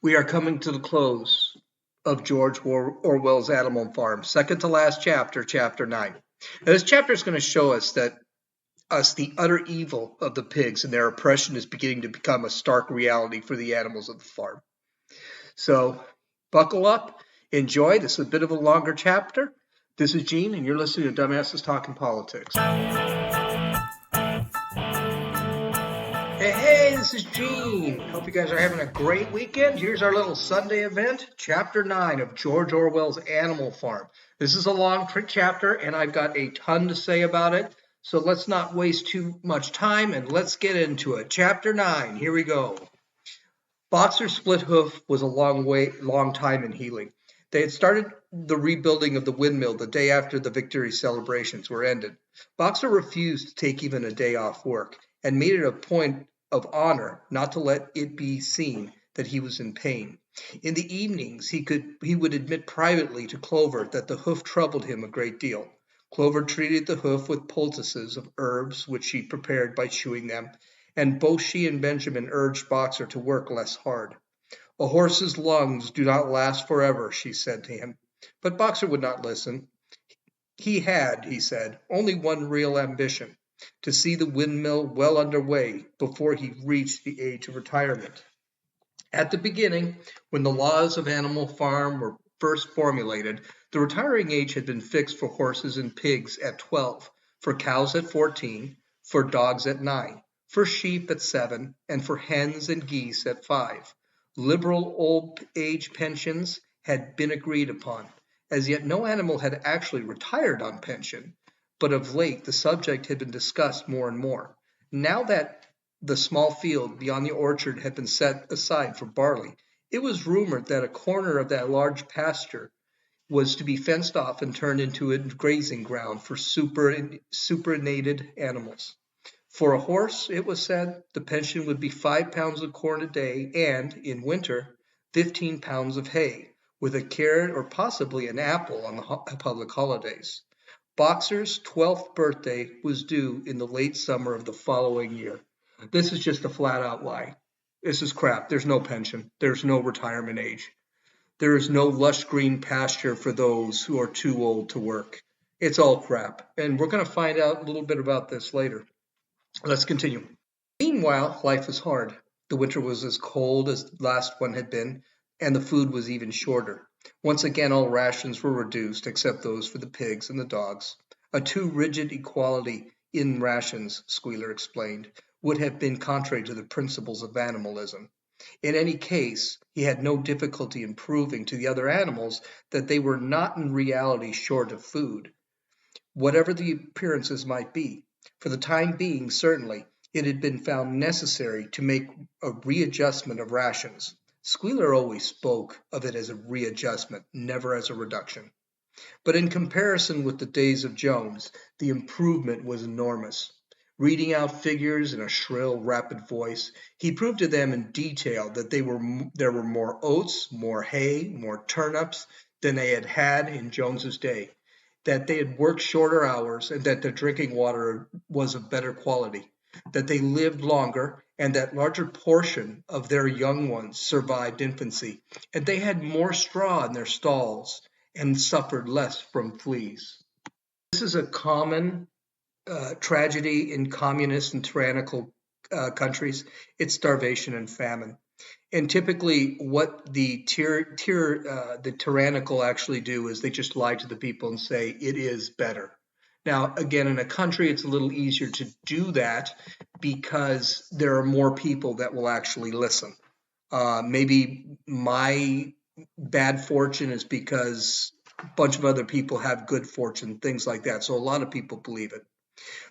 We are coming to the close of George Orwell's Animal Farm, second to last chapter, chapter 9. Now, this chapter is going to show us that the utter evil of the pigs and their oppression is beginning to become a stark reality for the animals of the farm. So, buckle up, enjoy. This is a bit of a longer chapter. This is Gene, and you're listening to Dumbasses Talking Politics. Hey, this is Gene. Hope you guys are having a great weekend. Here's our little Sunday event, Chapter 9 of George Orwell's Animal Farm. This is a long chapter, and I've got a ton to say about it. So let's not waste too much time, and let's get into it. Chapter 9, here we go. Boxer's split hoof was a long time in healing. They had started the rebuilding of the windmill the day after the victory celebrations were ended. Boxer refused to take even a day off work, and made it a point of honor not to let it be seen that he was in pain. In the evenings, he would admit privately to Clover that the hoof troubled him a great deal. Clover treated the hoof with poultices of herbs which she prepared by chewing them, and both she and Benjamin urged Boxer to work less hard. A horse's lungs do not last forever, she said to him. But Boxer would not listen. He had, he said, only one real ambition: to see the windmill well underway before he reached the age of retirement. At the beginning, when the laws of Animal Farm were first formulated, the retiring age had been fixed for horses and pigs at 12, for cows at 14, for dogs at 9, for sheep at 7, and for hens and geese at 5. Liberal old age pensions had been agreed upon. As yet no animal had actually retired on pension, but of late the subject had been discussed more and more. Now that the small field beyond the orchard had been set aside for barley, it was rumored that a corner of that large pasture was to be fenced off and turned into a grazing ground for superannuated animals. For a horse, it was said, the pension would be 5 pounds of corn a day and, in winter, 15 pounds of hay, with a carrot or possibly an apple on the public holidays. Boxer's 12th birthday was due in the late summer of the following year. This is just a flat-out lie. This is crap. There's no pension. There's no retirement age. There is no lush green pasture for those who are too old to work. It's all crap, and we're going to find out a little bit about this later. Let's continue. Meanwhile, life was hard. The winter was as cold as the last one had been, and the food was even shorter. Once again, all rations were reduced, except those for the pigs and the dogs. A too rigid equality in rations, Squealer explained, would have been contrary to the principles of animalism. In any case, he had no difficulty in proving to the other animals that they were not in reality short of food, whatever the appearances might be. For the time being, certainly, it had been found necessary to make a readjustment of rations. Squealer always spoke of it as a readjustment, never as a reduction. But in comparison with the days of Jones, the improvement was enormous. Reading out figures in a shrill, rapid voice, he proved to them in detail that there were more oats, more hay, more turnips than they had had in Jones's day, that they had worked shorter hours, and that their drinking water was of better quality, that they lived longer, and that larger portion of their young ones survived infancy, and they had more straw in their stalls and suffered less from fleas. This is a common tragedy in communist and tyrannical countries. It's starvation and famine. And typically what the tyrannical actually do is they just lie to the people and say it is better. Now, again, in a country, it's a little easier to do that because there are more people that will actually listen. Maybe my bad fortune is because a bunch of other people have good fortune, things like that. So a lot of people believe it.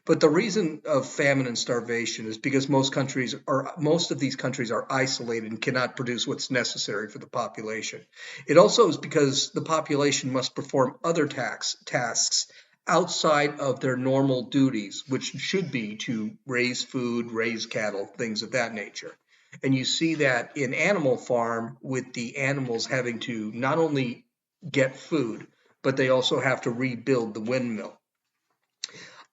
But the reason of famine and starvation is because most of these countries are isolated and cannot produce what's necessary for the population. It also is because the population must perform other tasks outside of their normal duties, which should be to raise food, raise cattle, things of that nature. And you see that in Animal Farm with the animals having to not only get food, but they also have to rebuild the windmill.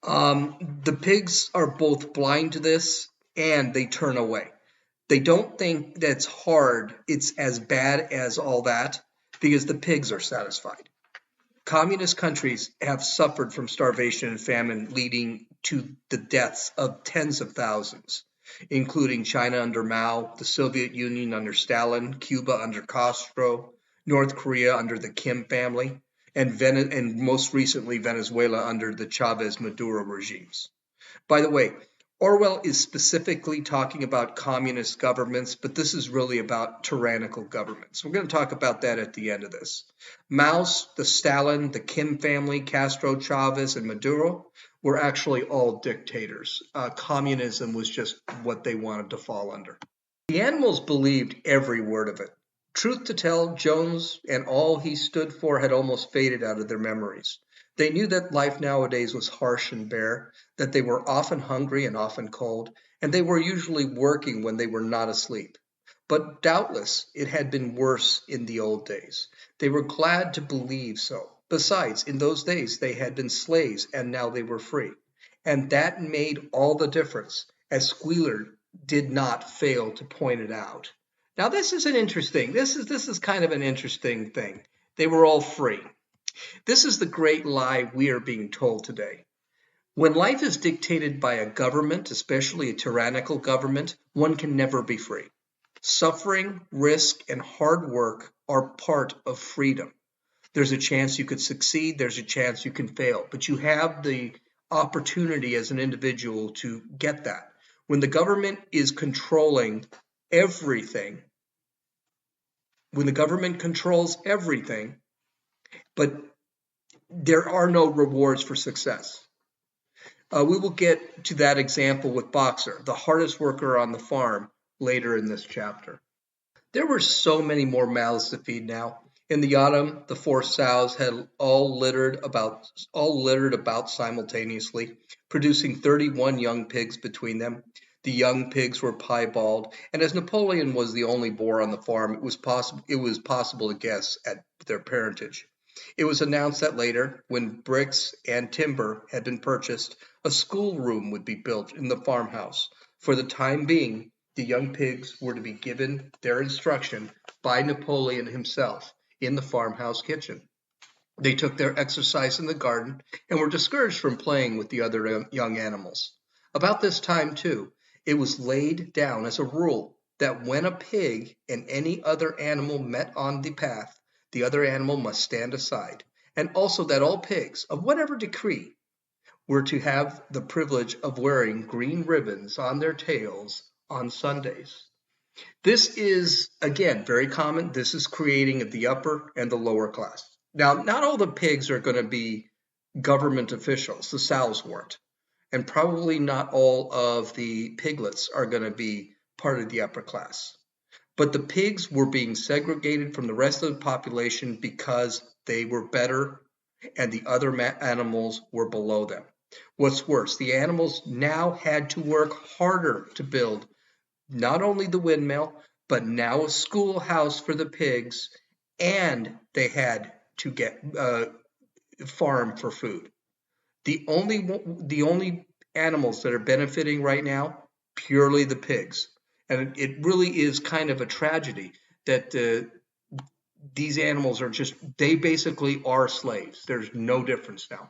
The pigs are both blind to this and they turn away. They don't think that's hard, it's as bad as all that, because the pigs are satisfied. Communist countries have suffered from starvation and famine, leading to the deaths of tens of thousands, including China under Mao, the Soviet Union under Stalin, Cuba under Castro, North Korea under the Kim family, and most recently Venezuela under the Chavez-Maduro regimes. By the way, Orwell is specifically talking about communist governments, but this is really about tyrannical governments. We're going to talk about that at the end of this. Mao's, the Stalin, the Kim family, Castro, Chavez, and Maduro were actually all dictators. Communism was just what they wanted to fall under. The animals believed every word of it. Truth to tell, Jones and all he stood for had almost faded out of their memories. They knew that life nowadays was harsh and bare, that they were often hungry and often cold, and they were usually working when they were not asleep. But doubtless it had been worse in the old days. They were glad to believe so. Besides, in those days they had been slaves and now they were free. And that made all the difference, as Squealer did not fail to point it out. Now this is kind of an interesting thing. They were all free. This is the great lie we are being told today. When life is dictated by a government, especially a tyrannical government, one can never be free. Suffering, risk, and hard work are part of freedom. There's a chance you could succeed, there's a chance you can fail, but you have the opportunity as an individual to get that. When the government is controlling everything, but there are no rewards for success. We will get to that example with Boxer, the hardest worker on the farm, later in this chapter. There were so many more mouths to feed now. In the autumn, the 4 sows had all littered about simultaneously, producing 31 young pigs between them. The young pigs were piebald, and as Napoleon was the only boar on the farm, it was possible to guess at their parentage. It was announced that later, when bricks and timber had been purchased, a schoolroom would be built in the farmhouse. For the time being, the young pigs were to be given their instruction by Napoleon himself in the farmhouse kitchen. They took their exercise in the garden and were discouraged from playing with the other young animals. About this time, too, it was laid down as a rule that when a pig and any other animal met on the path, the other animal must stand aside, and also that all pigs, of whatever decree, were to have the privilege of wearing green ribbons on their tails on Sundays. This is, again, very common. This is creating the upper and the lower class. Now, not all the pigs are going to be government officials. The sows weren't. And probably not all of the piglets are going to be part of the upper class. But the pigs were being segregated from the rest of the population because they were better and the other animals were below them. What's worse, the animals now had to work harder to build not only the windmill, but now a schoolhouse for the pigs, and they had to get farm for food. The only animals that are benefiting right now, purely the pigs. And it really is kind of a tragedy that these animals they basically are slaves. There's no difference now.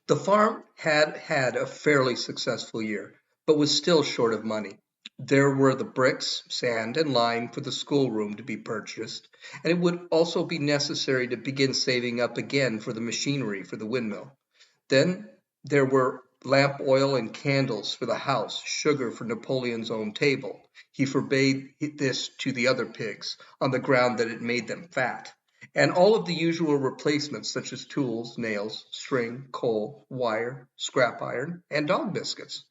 The farm had had a fairly successful year, but was still short of money. There were the bricks, sand, and lime for the schoolroom to be purchased, and it would also be necessary to begin saving up again for the machinery for the windmill. Then there were lamp oil and candles for the house, sugar for Napoleon's own table. He forbade this to the other pigs on the ground that it made them fat. And all of the usual replacements such as tools, nails, string, coal, wire, scrap iron, and dog biscuits.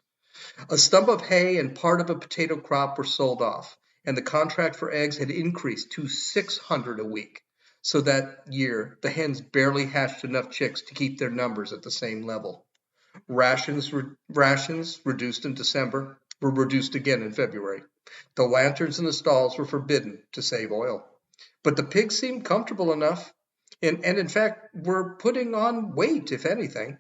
A stump of hay and part of a potato crop were sold off, and the contract for eggs had increased to 600 a week. So that year, the hens barely hatched enough chicks to keep their numbers at the same level. Rations reduced in December were reduced again in February. The lanterns in the stalls were forbidden to save oil. But the pigs seemed comfortable enough, and in fact were putting on weight, if anything.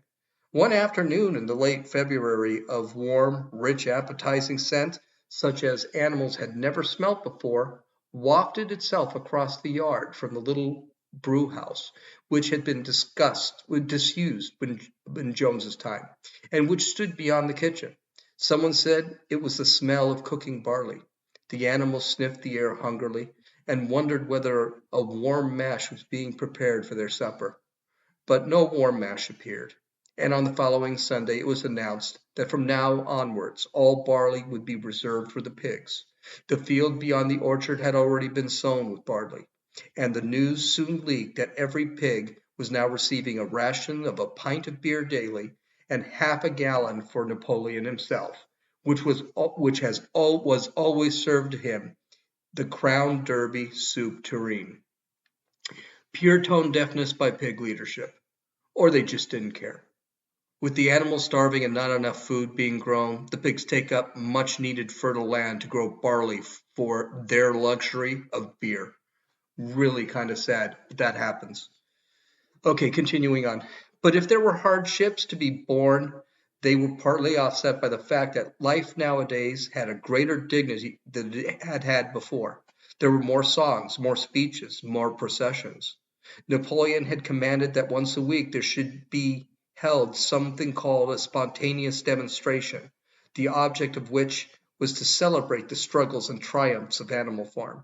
One afternoon in the late February of warm, rich, appetizing scent, such as animals had never smelt before, wafted itself across the yard from the little brew house, which had been disused in Jones's time, and which stood beyond the kitchen. Someone said it was the smell of cooking barley. The animals sniffed the air hungrily, and wondered whether a warm mash was being prepared for their supper. But no warm mash appeared, and on the following Sunday it was announced that from now onwards all barley would be reserved for the pigs. The field beyond the orchard had already been sown with barley, and the news soon leaked that every pig was now receiving a ration of a pint of beer daily and half a gallon for Napoleon himself, was always served to him, the Crown Derby soup tureen. Pure tone deafness by pig leadership. Or they just didn't care. With the animals starving and not enough food being grown, the pigs take up much needed fertile land to grow barley for their luxury of beer. Really kind of sad that happens. Okay, continuing on. But if there were hardships to be borne, they were partly offset by the fact that life nowadays had a greater dignity than it had had before. There were more songs, more speeches, more processions. Napoleon had commanded that once a week there should be held something called a spontaneous demonstration, the object of which was to celebrate the struggles and triumphs of Animal Farm.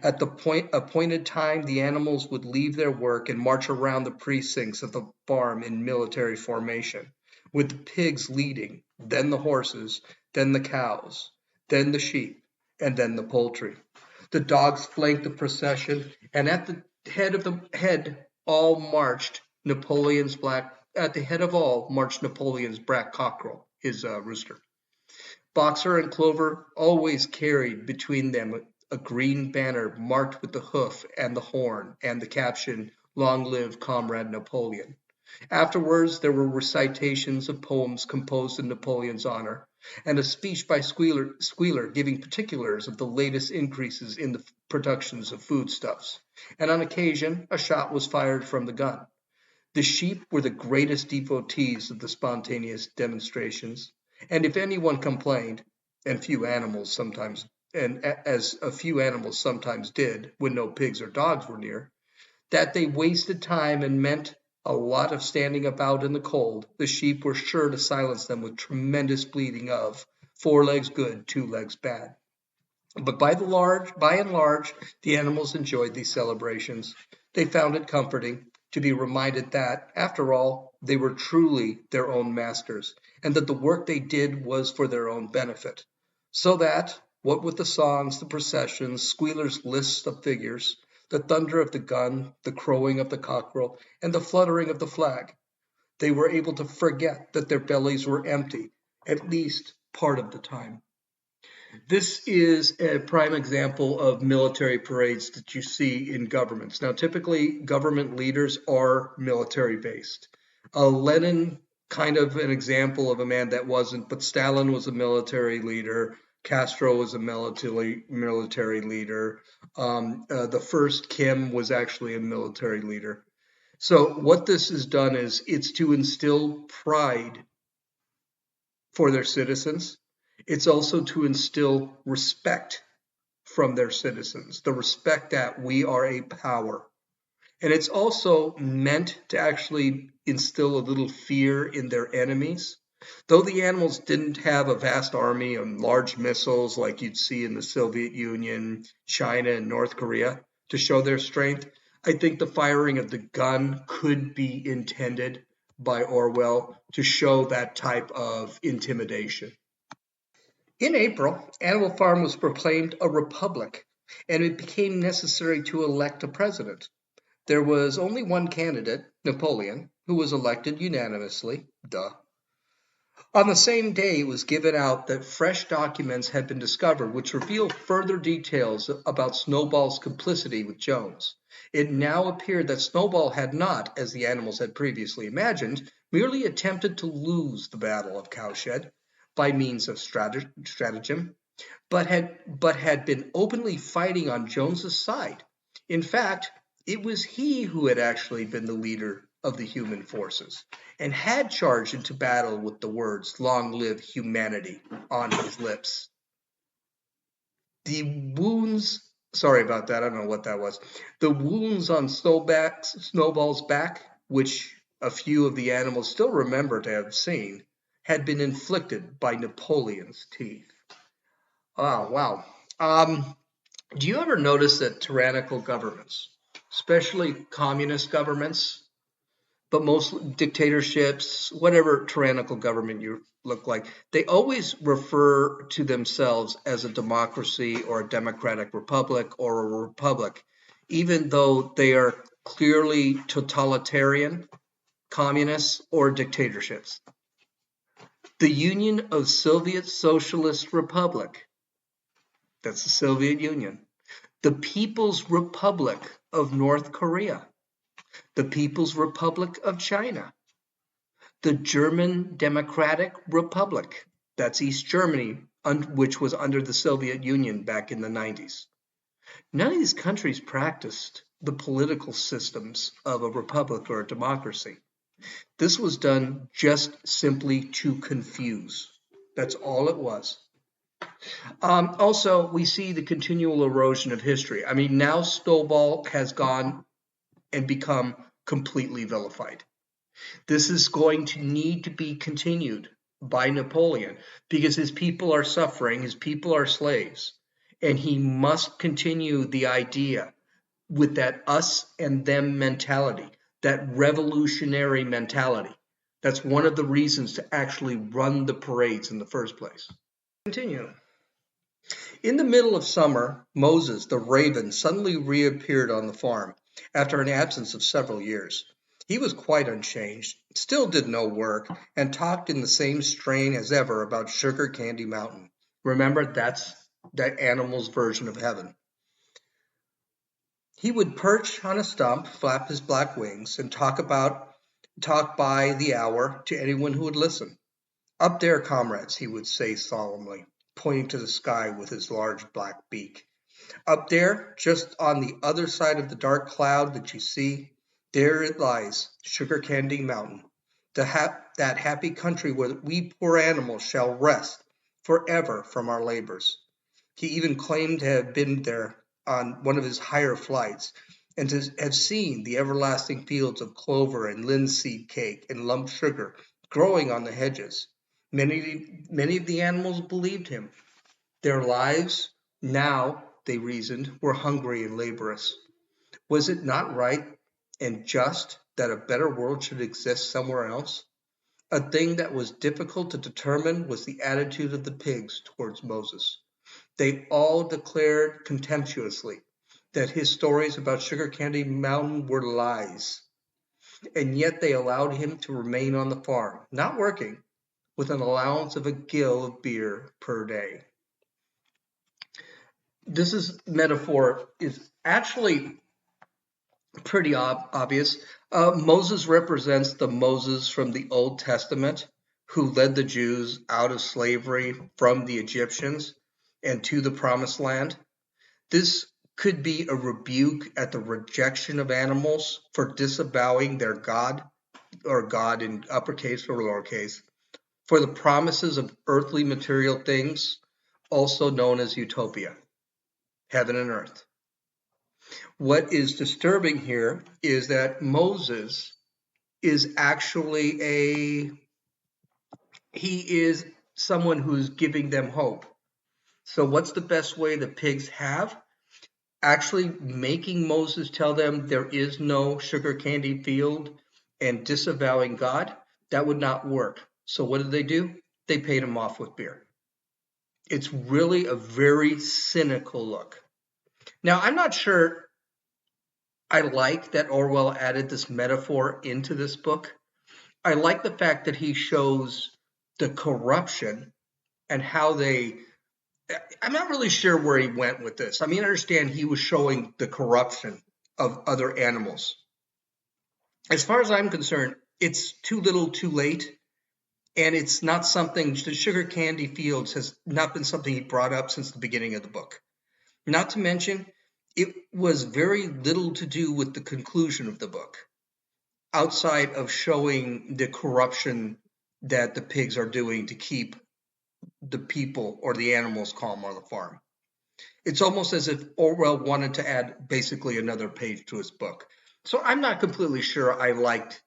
At the appointed time, the animals would leave their work and march around the precincts of the farm in military formation, with the pigs leading, then the horses, then the cows, then the sheep, and then the poultry. The dogs flanked the procession, and at the head all marched Napoleon's black. At the head of all marched Napoleon's black cockerel, his rooster. Boxer and Clover always carried between them a green banner marked with the hoof and the horn and the caption, "Long live Comrade Napoleon." Afterwards there were recitations of poems composed in Napoleon's honor, and a speech by Squealer giving particulars of the latest increases in the productions of foodstuffs, and on occasion a shot was fired from the gun. The sheep were the greatest devotees of the spontaneous demonstrations, and if anyone complained, and few animals sometimes and as a few animals sometimes did when no pigs or dogs were near, that they wasted time and meant a lot of standing about in the cold, the sheep were sure to silence them with tremendous bleating of "four legs good, two legs bad." But by and large, the animals enjoyed these celebrations. They found it comforting to be reminded that, after all, they were truly their own masters, and that the work they did was for their own benefit. So that, what with the songs, the processions, Squealer's lists of figures, the thunder of the gun, the crowing of the cockerel, and the fluttering of the flag, they were able to forget that their bellies were empty, at least part of the time. This is a prime example of military parades that you see in governments. Now, typically, government leaders are military based. Lenin, kind of an example of a man that wasn't, but Stalin was a military leader. Castro was a military leader. The first Kim was actually a military leader. So what this has done is it's to instill pride for their citizens. It's also to instill respect from their citizens, the respect that we are a power. And it's also meant to actually instill a little fear in their enemies. Though the animals didn't have a vast army and large missiles like you'd see in the Soviet Union, China, and North Korea to show their strength, I think the firing of the gun could be intended by Orwell to show that type of intimidation. In April, Animal Farm was proclaimed a republic, and it became necessary to elect a president. There was only one candidate, Napoleon, who was elected unanimously. Duh. On the same day, it was given out that fresh documents had been discovered which revealed further details about Snowball's complicity with Jones. It now appeared that Snowball had not, as the animals had previously imagined, merely attempted to lose the Battle of Cowshed by means of stratagem, but had been openly fighting on Jones's side. In fact, it was he who had actually been the leader of the human forces and had charged into battle with the words "Long live humanity" on his lips. The wounds, sorry about that, I don't know what that was. The wounds on Snowball's back, which a few of the animals still remember to have seen, had been inflicted by Napoleon's teeth. Oh, wow. Do you ever notice that tyrannical governments, especially communist governments, but most dictatorships, whatever tyrannical government you look like, they always refer to themselves as a democracy or a democratic republic or a republic, even though they are clearly totalitarian, communists, or dictatorships. The Union of Soviet Socialist Republic, that's the Soviet Union. The People's Republic of North Korea, the People's Republic of China, the German Democratic Republic, that's East Germany, which was under the Soviet Union back in the 90s. None of these countries practiced the political systems of a republic or a democracy. This was done just simply to confuse. That's all it was. Also, we see the continual erosion of history. I mean, now Snowball has gone and become completely vilified. This is going to need to be continued by Napoleon because his people are suffering, his people are slaves, and he must continue the idea with that us and them mentality, that revolutionary mentality. That's one of the reasons to actually run the parades in the first place. Continue. In the middle of summer, Moses, the raven, suddenly reappeared on the farm after an absence of several years. He was quite unchanged, still did no work, and talked in the same strain as ever about Sugar Candy Mountain. Remember, that's that animal's version of heaven. He would perch on a stump, flap his black wings, and talk by the hour to anyone who would listen. Up there, comrades, he would say solemnly, pointing to the sky with his large black beak. Up there, just on the other side of the dark cloud that you see, there it lies, Sugar Candy Mountain, that happy country where we poor animals shall rest forever from our labors. He even claimed to have been there on one of his higher flights, and to have seen the everlasting fields of clover and linseed cake and lump sugar growing on the hedges. Many of the animals believed him. Their lives, now, they reasoned, were hungry and laborious. Was it not right and just that a better world should exist somewhere else? A thing that was difficult to determine was the attitude of the pigs towards Moses. They all declared contemptuously that his stories about Sugar Candy Mountain were lies, and yet they allowed him to remain on the farm, not working, with an allowance of a gill of beer per day. This metaphor is actually pretty obvious. Moses represents the Moses from the Old Testament who led the Jews out of slavery from the Egyptians and to the Promised Land. This could be a rebuke at the rejection of animals for disavowing their God, or God in uppercase or lowercase, for the promises of earthly material things, also known as utopia, heaven and earth. What is disturbing here is that Moses is actually he is someone who's giving them hope. So what's the best way the pigs have? Actually making Moses tell them there is no sugar candy field and disavowing God, that would not work. So what did they do? They paid him off with beer. It's really a very cynical look. Now, I'm not sure I like that Orwell added this metaphor into this book. I like the fact that he shows the corruption and how I'm not really sure where he went with this. I mean, I understand he was showing the corruption of other animals. As far as I'm concerned, it's too little too late. And it's not something, the sugar candy fields has not been something he brought up since the beginning of the book. Not to mention, it was very little to do with the conclusion of the book, outside of showing the corruption that the pigs are doing to keep the people or the animals calm on the farm. It's almost as if Orwell wanted to add basically another page to his book. So I'm not completely sure I liked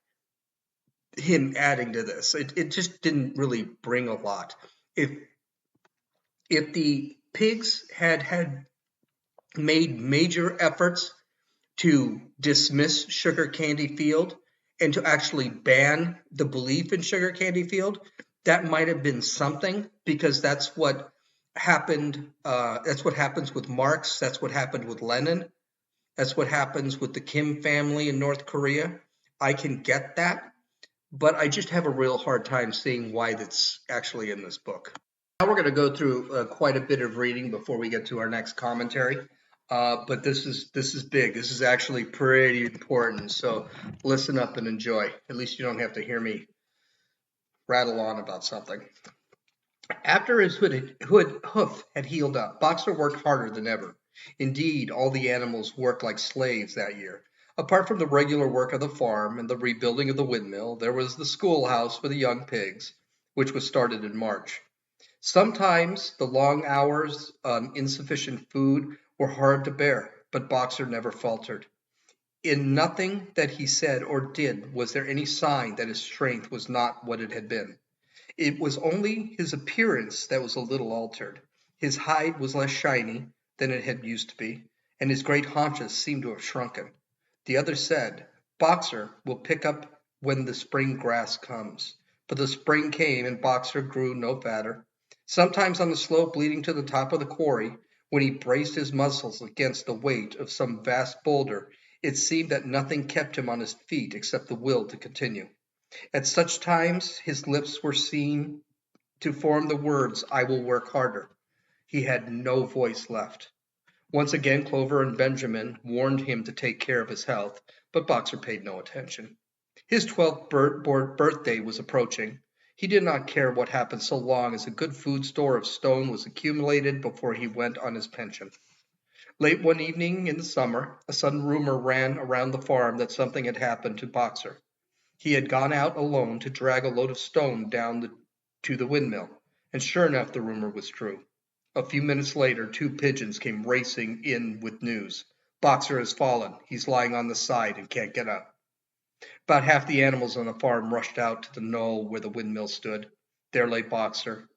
him adding to this. It just didn't really bring a lot. If if the pigs had made major efforts to dismiss sugar candy field and to actually ban the belief in sugar candy field, that might have been something, because that's what happened. That's what happens with Marx. That's what happened with Lenin. That's what happens with the Kim family in North Korea. I can get that, but I just have a real hard time seeing why that's actually in this book. Now we're going to go through quite a bit of reading before we get to our next commentary. But this is big. This is actually pretty important. So listen up and enjoy. At least you don't have to hear me rattle on about something. After his hoof had healed up, Boxer worked harder than ever. Indeed, all the animals worked like slaves that year. Apart from the regular work of the farm and the rebuilding of the windmill, there was the schoolhouse for the young pigs, which was started in March. Sometimes the long hours on insufficient food were hard to bear, but Boxer never faltered. In nothing that he said or did was there any sign that his strength was not what it had been. It was only his appearance that was a little altered. His hide was less shiny than it had used to be, and his great haunches seemed to have shrunken. The others said, "Boxer will pick up when the spring grass comes." But the spring came, and Boxer grew no fatter. Sometimes on the slope leading to the top of the quarry, when he braced his muscles against the weight of some vast boulder, it seemed that nothing kept him on his feet except the will to continue. At such times his lips were seen to form the words, "I will work harder." He had no voice left. Once again Clover and Benjamin warned him to take care of his health, but Boxer paid no attention. His 12th birthday was approaching. He did not care what happened so long as a good food store of stone was accumulated before he went on his pension. Late one evening in the summer, a sudden rumor ran around the farm that something had happened to Boxer. He had gone out alone to drag a load of stone down to the windmill, and sure enough the rumor was true. A few minutes later 2 pigeons came racing in with news. "Boxer has fallen. He's lying on the side and can't get up." About half the animals on the farm rushed out to the knoll where the windmill stood. There lay Boxer,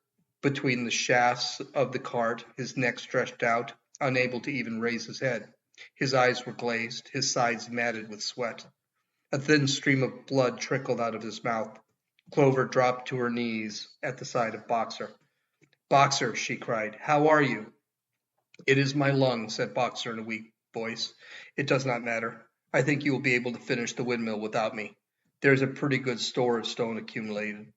between the shafts of the cart, his neck stretched out, unable to even raise his head. His eyes were glazed, his sides matted with sweat. A thin stream of blood trickled out of his mouth. Clover dropped to her knees at the side of Boxer. "Boxer," she cried, "how are you?" "It is my lung," said Boxer in a weak voice. "It does not matter. I think you will be able to finish the windmill without me. There is a pretty good store of stone accumulated.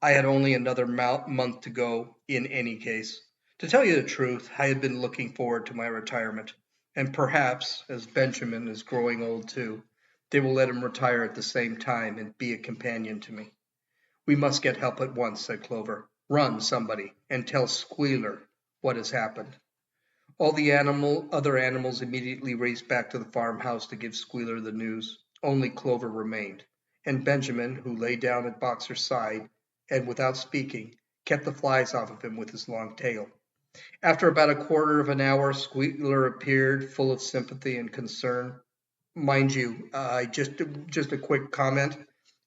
I had only another month to go in any case. To tell you the truth, I had been looking forward to my retirement, and perhaps, as Benjamin is growing old too, they will let him retire at the same time and be a companion to me." "We must get help at once," said Clover. "Run, somebody, and tell Squealer what has happened." All the other animals immediately raced back to the farmhouse to give Squealer the news. Only Clover remained, and Benjamin, who lay down at Boxer's side, and without speaking, kept the flies off of him with his long tail. After about a quarter of an hour, Squealer appeared, full of sympathy and concern. Mind you, just a quick comment.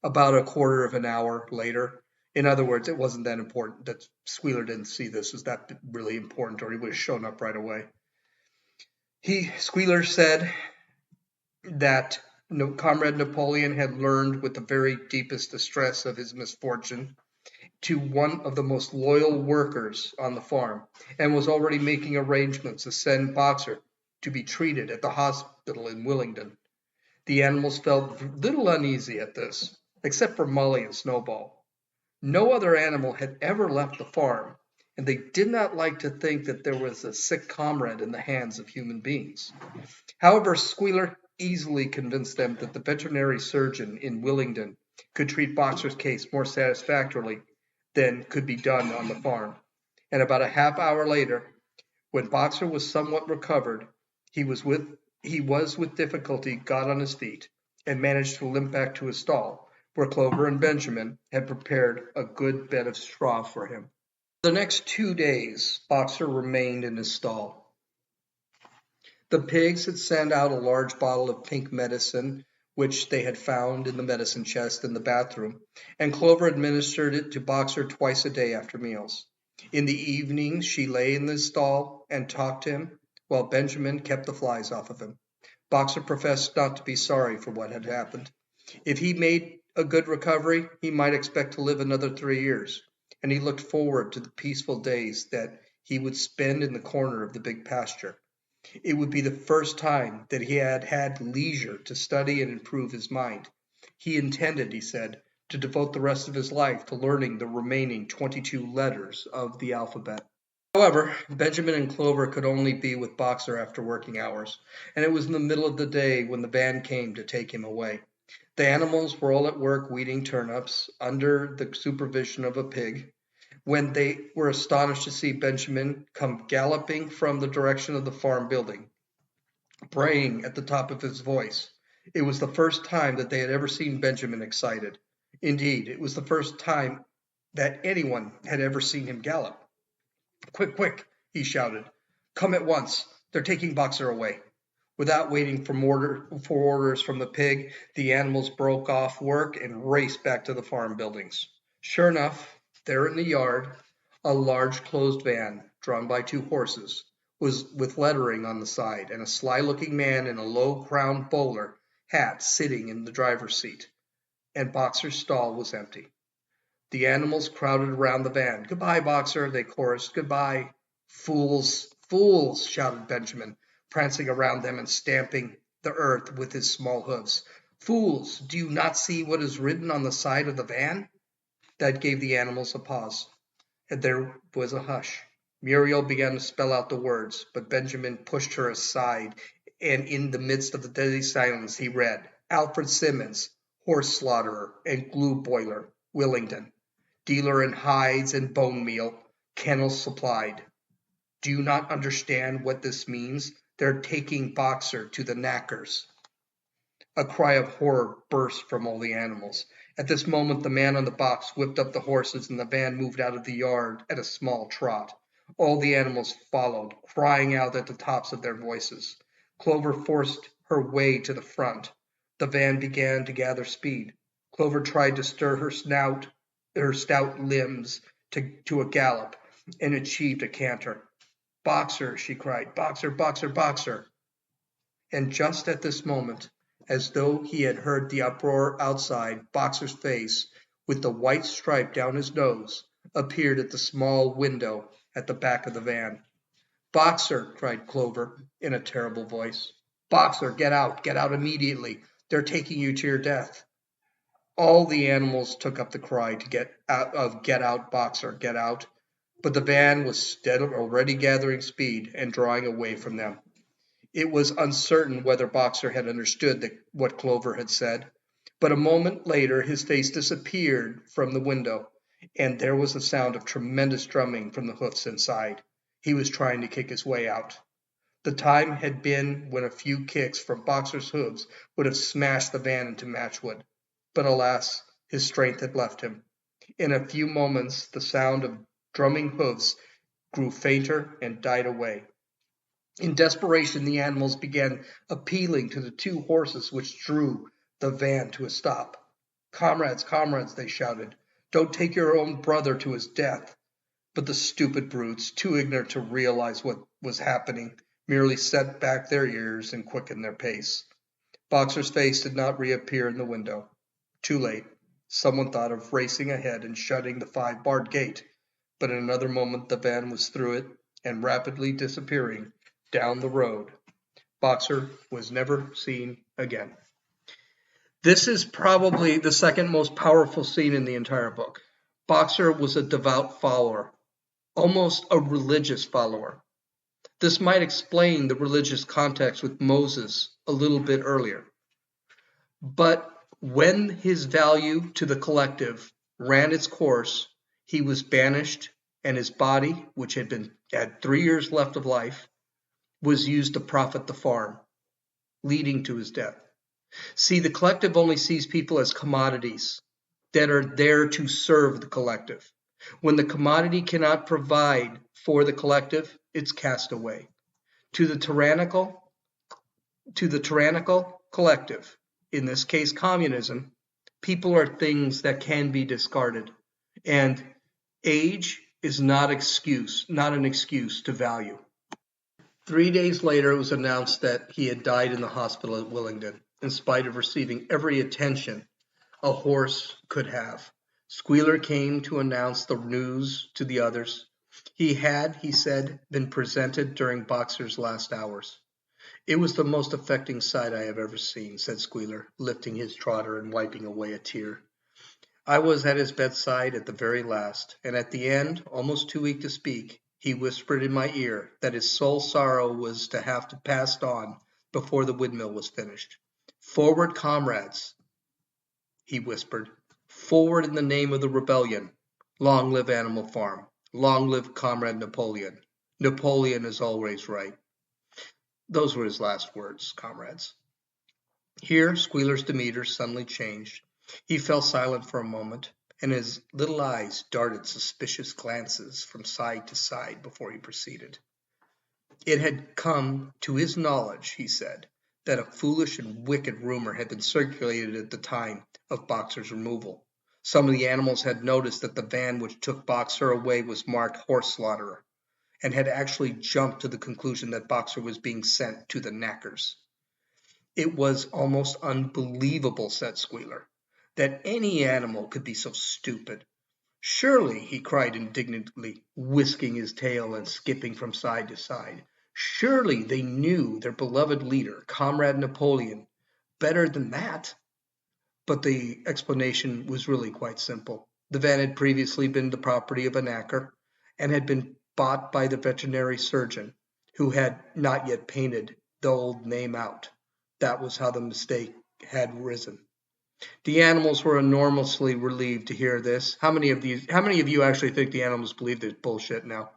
About a quarter of an hour later. In other words, it wasn't that important. That Squealer didn't see this as that really important, or he would have shown up right away. Squealer said that Comrade Napoleon had learned with the very deepest distress of his misfortune to one of the most loyal workers on the farm, and was already making arrangements to send Boxer to be treated at the hospital in Willingdon. The animals felt a little uneasy at this, except for Molly and Snowball. No other animal had ever left the farm, and they did not like to think that there was a sick comrade in the hands of human beings. However, Squealer easily convinced them that the veterinary surgeon in Willingdon could treat Boxer's case more satisfactorily than could be done on the farm. And about a half hour later, when Boxer was somewhat recovered, he was with difficulty got on his feet and managed to limp back to his stall, where Clover and Benjamin had prepared a good bed of straw for him. For the next 2 days Boxer remained in his stall. The pigs had sent out a large bottle of pink medicine, which they had found in the medicine chest in the bathroom, and Clover administered it to Boxer twice a day after meals. In the evening, she lay in the stall and talked to him, while Benjamin kept the flies off of him. Boxer professed not to be sorry for what had happened. If he made a good recovery, he might expect to live another 3 years, and he looked forward to the peaceful days that he would spend in the corner of the big pasture. It would be the first time that he had had leisure to study and improve his mind. He intended, he said, to devote the rest of his life to learning the remaining 22 letters of the alphabet. However, Benjamin and Clover could only be with Boxer after working hours, and it was in the middle of the day when the van came to take him away. The animals were all at work weeding turnips under the supervision of a pig, when they were astonished to see Benjamin come galloping from the direction of the farm building, braying at the top of his voice. It was the first time that they had ever seen Benjamin excited. Indeed, it was the first time that anyone had ever seen him gallop. "Quick, quick!" he shouted. "Come at once. They're taking Boxer away." Without waiting for orders from the pig, the animals broke off work and raced back to the farm buildings. Sure enough, there in the yard, a large closed van, drawn by two horses, was with lettering on the side, and a sly-looking man in a low-crowned bowler hat sitting in the driver's seat. And Boxer's stall was empty. The animals crowded around the van. "Goodbye, Boxer," they chorused. "Goodbye." "Fools, fools!" shouted Benjamin, prancing around them and stamping the earth with his small hoofs. "Fools, do you not see what is written on the side of the van?" That gave the animals a pause, and there was a hush. Muriel began to spell out the words, but Benjamin pushed her aside, and in the midst of the deadly silence he read: "Alfred Simmons, horse slaughterer and glue boiler, Willington. Dealer in hides and bone meal, kennels supplied. Do you not understand what this means? They're taking Boxer to the knackers." A cry of horror burst from all the animals. At this moment the man on the box whipped up the horses, and the van moved out of the yard at a small trot. All the animals followed, crying out at the tops of their voices. Clover forced her way to the front. The van began to gather speed. Clover tried to stir her stout limbs to a gallop, and achieved a canter. "Boxer!" she cried. "Boxer, Boxer, Boxer!" And just at this moment, as though he had heard the uproar outside, Boxer's face, with the white stripe down his nose, appeared at the small window at the back of the van. "Boxer!" cried Clover, in a terrible voice. "Boxer, get out immediately. They're taking you to your death." All the animals took up the cry to get out, Boxer, get out. But the van was already gathering speed and drawing away from them. It was uncertain whether Boxer had understood what Clover had said, but a moment later his face disappeared from the window, and there was the sound of tremendous drumming from the hoofs inside. He was trying to kick his way out. The time had been when a few kicks from Boxer's hooves would have smashed the van into matchwood. But alas, his strength had left him. In a few moments the sound of drumming hoofs grew fainter and died away. In desperation, the animals began appealing to the two horses which drew the van to a stop. "Comrades, comrades," they shouted, "don't take your own brother to his death." But the stupid brutes, too ignorant to realize what was happening, merely set back their ears and quickened their pace. Boxer's face did not reappear in the window. Too late. Someone thought of racing ahead and shutting the 5-barred gate, but in another moment the van was through it and rapidly disappearing down the road. Boxer was never seen again. This is probably the second most powerful scene in the entire book. Boxer was a devout follower, almost a religious follower. This might explain the religious context with Moses a little bit earlier. But when his value to the collective ran its course, he was banished, and his body, which had 3 years left of life, was used to profit the farm, leading to his death. See, the collective only sees people as commodities that are there to serve the collective. When the commodity cannot provide for the collective, it's cast away. To the tyrannical, To the tyrannical collective, in this case communism, people are things that can be discarded. And age is not an excuse to value. 3 days later, it was announced that he had died in the hospital at Willingdon, in spite of receiving every attention a horse could have. Squealer came to announce the news to the others. He had, he said, been presented during Boxer's last hours. It was the most affecting sight I have ever seen, said Squealer, lifting his trotter and wiping away a tear. I was at his bedside at the very last, and at the end, almost too weak to speak, he whispered in my ear that his sole sorrow was to have to pass on before the windmill was finished. Forward, comrades, he whispered. Forward in the name of the rebellion. Long live Animal Farm. Long live Comrade Napoleon. Napoleon is always right. Those were his last words, comrades. Here Squealer's demeanor suddenly changed. He fell silent for a moment, and his little eyes darted suspicious glances from side to side before he proceeded. It had come to his knowledge, he said, that a foolish and wicked rumor had been circulated at the time of Boxer's removal. Some of the animals had noticed that the van which took Boxer away was marked horse slaughterer, and had actually jumped to the conclusion that Boxer was being sent to the knackers. It was almost unbelievable, said Squealer, that any animal could be so stupid. Surely, he cried indignantly, whisking his tail and skipping from side to side, surely they knew their beloved leader, Comrade Napoleon, better than that. But the explanation was really quite simple. The van had previously been the property of a knacker, and had been bought by the veterinary surgeon, who had not yet painted the old name out. That was how the mistake had risen. The animals were enormously relieved to hear this. How many of you actually think the animals believe this bullshit now?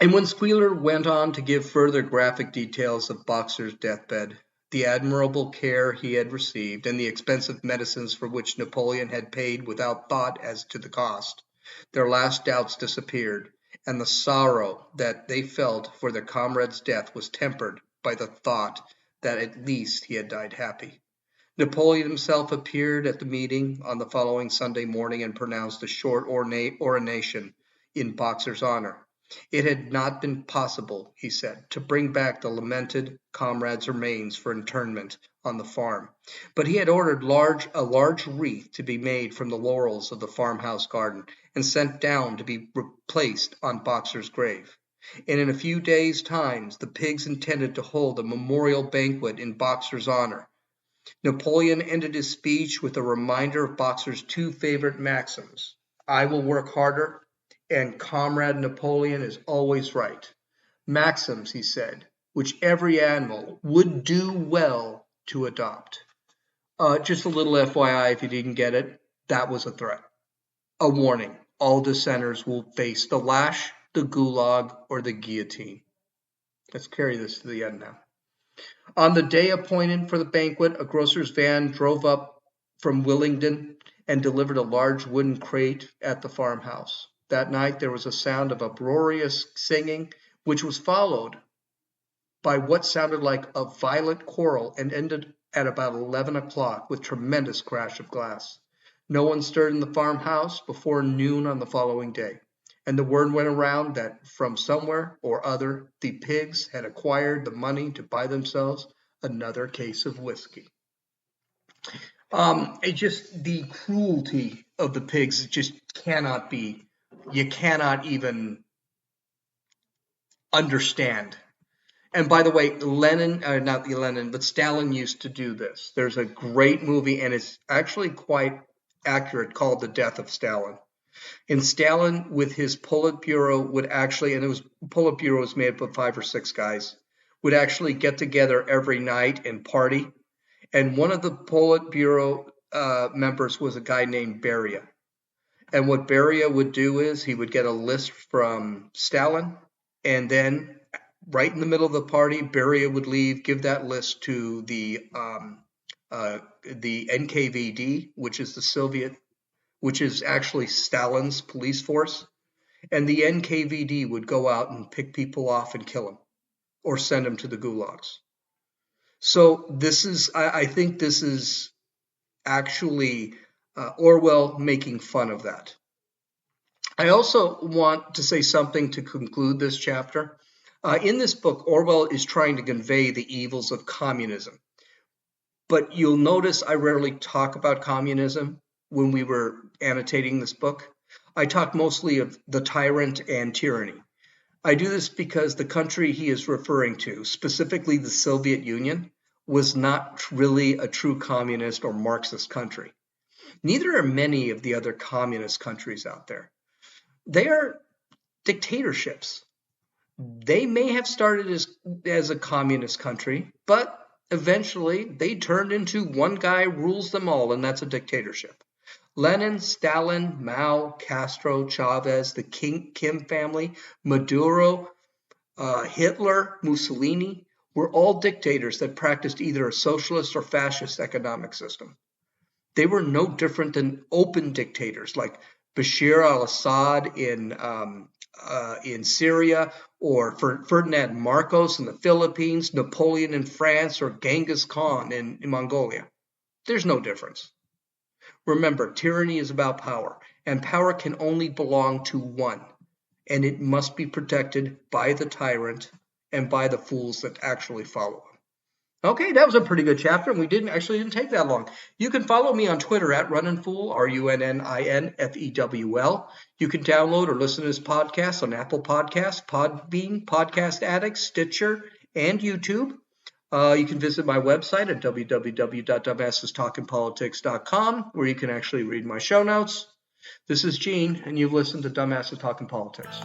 And when Squealer went on to give further graphic details of Boxer's deathbed, the admirable care he had received, and the expensive medicines for which Napoleon had paid without thought as to the cost, their last doubts disappeared, and the sorrow that they felt for their comrade's death was tempered by the thought that at least he had died happy. Napoleon himself appeared at the meeting on the following Sunday morning and pronounced a short oration in Boxer's honor. It had not been possible, he said, to bring back the lamented comrade's remains for interment on the farm, but he had ordered a large wreath to be made from the laurels of the farmhouse garden and sent down to be replaced on Boxer's grave. And in a few days' time the pigs intended to hold a memorial banquet in Boxer's honor. Napoleon ended his speech with a reminder of Boxer's two favorite maxims: I will work harder, and Comrade Napoleon is always right. Maxims, he said, which every animal would do well to adopt. Just a little FYI if you didn't get it, that was a threat. A warning, all dissenters will face the lash, the gulag, or the guillotine. Let's carry this to the end now. On the day appointed for the banquet, a grocer's van drove up from Willingdon and delivered a large wooden crate at the farmhouse. That night there was a sound of uproarious singing, which was followed by what sounded like a violent quarrel and ended at about 11 o'clock with tremendous crash of glass. No one stirred in the farmhouse before noon on the following day, and the word went around that from somewhere or other the pigs had acquired the money to buy themselves another case of whiskey. The cruelty of the pigs just cannot be, you cannot even understand. And by the way, Stalin used to do this. There's a great movie, and it's actually quite accurate, called The Death of Stalin. And Stalin, with his Politburo, would actually, and Politburo was made up of 5 or 6 guys, would actually get together every night and party. And one of the Politburo members was a guy named Beria. And what Beria would do is he would get a list from Stalin, and then right in the middle of the party, Beria would leave, give that list to the NKVD, which is actually Stalin's police force, and the NKVD would go out and pick people off and kill them, or send them to the gulags. So I think this is actually Orwell making fun of that. I also want to say something to conclude this chapter. In this book, Orwell is trying to convey the evils of communism. But you'll notice I rarely talk about communism when we were annotating this book. I talk mostly of the tyrant and tyranny. I do this because the country he is referring to, specifically the Soviet Union, was not really a true communist or Marxist country. Neither are many of the other communist countries out there. They are dictatorships. They may have started as a communist country, but eventually they turned into one guy rules them all, and that's a dictatorship. Lenin, Stalin, Mao, Castro, Chavez, the Kim family, Maduro, Hitler, Mussolini were all dictators that practiced either a socialist or fascist economic system. They were no different than open dictators like Bashir al-Assad in Syria, or Ferdinand Marcos in the Philippines, Napoleon in France, or Genghis Khan in Mongolia. There's no difference. Remember, tyranny is about power, and power can only belong to one, and it must be protected by the tyrant and by the fools that actually follow him. Okay, that was a pretty good chapter, and we didn't take that long. You can follow me on Twitter at RunninFool, RunninFewl. You can download or listen to this podcast on Apple Podcasts, Podbean, Podcast Addict, Stitcher, and YouTube. You can visit my website at www.dumbassestalkingpolitics.com, where you can actually read my show notes. This is Gene, and you've listened to Dumbasses Talking Politics.